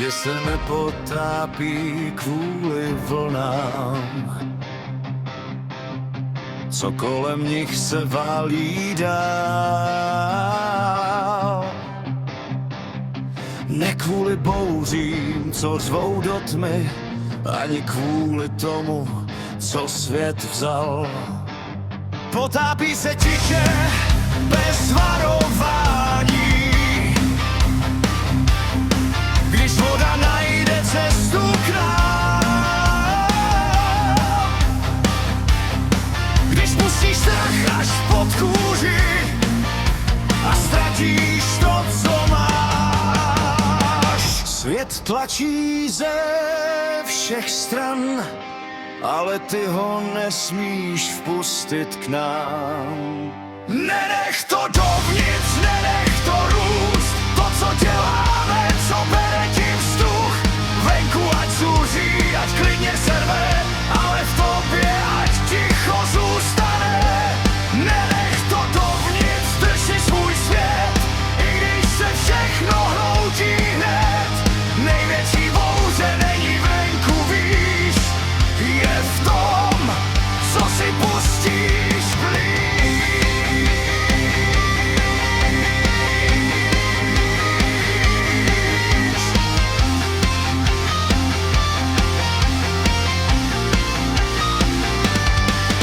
Lodě se nepotápí kvůli vlnám, co kolem nich se válí dál. Ne kvůli bouřím, co řvou do tmy, ani kvůli tomu, co svět vzal. Potápí se tiše, bez varování, když voda najde cestu k nám. Když pustíš strach až pod kůži a ztratíš to, co máš. Svět tlačí ze všech stran, ale ty ho nesmíš vpustit k nám. Nenech to dovnitř, nenech to růst, to, co děláme, co bere ti vzduch. Venku ať zuří, ať klidně serve, ale v tobě ať ticho zůstane. Nenech to dovnitř, drž si svůj svět, i když se všechno hroutí hned. Největší bouře není venku, víš, je v tom, co si pustíš blíž.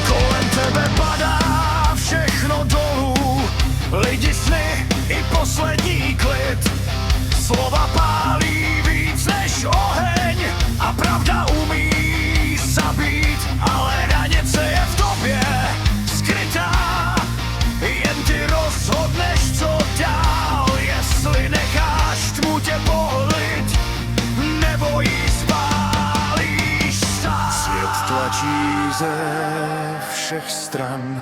Kolem tebe padá všechno dolů, lidi, sny i poslední klid. Slova pálí víc než oheň a pravda umí zabít, ale hranice je v tobě skrytá. Jen ty rozhodneš, co dál, jestli necháš tmu tě pohltit, nebo ji spálíš sám. Svět tlačí ze všech stran,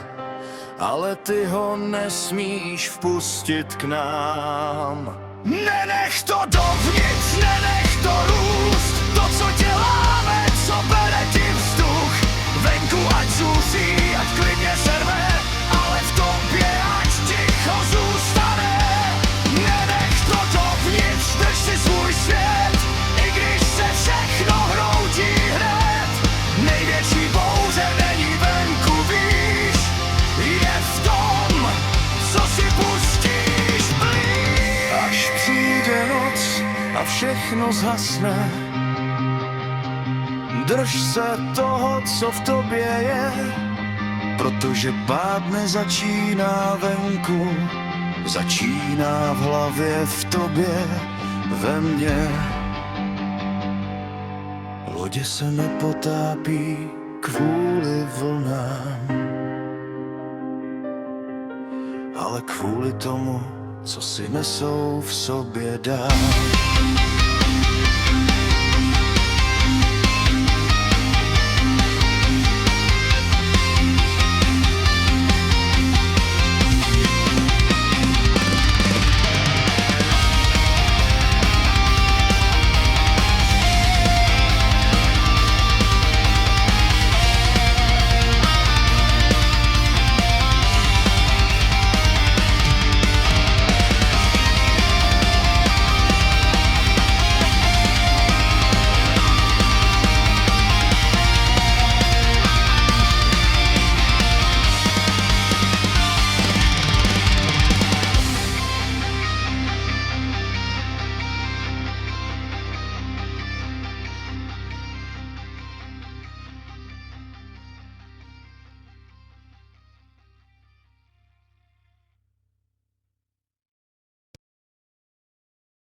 ale ty ho nesmíš vpustit k nám. Nenech to dovnitř, nenech to růst, to, co děláme, co bere ti vzduch. Venku ať zuří, ať klidně serve, ale v tobě ať ticho zůstane. Nenech to dovnitř, drž si svůj svět, i když se všechno hroutí hned. Největší bouře není venku, víš, je v tom, co si pustíš blíž. Až přijde noc a všechno zhasne, drž se toho, co v tobě je, protože pád nezačíná venku, začíná v hlavě, v tobě, ve mně. Lodě se nepotápí kvůli vlnám, ale kvůli tomu, co si nesou v sobě dál.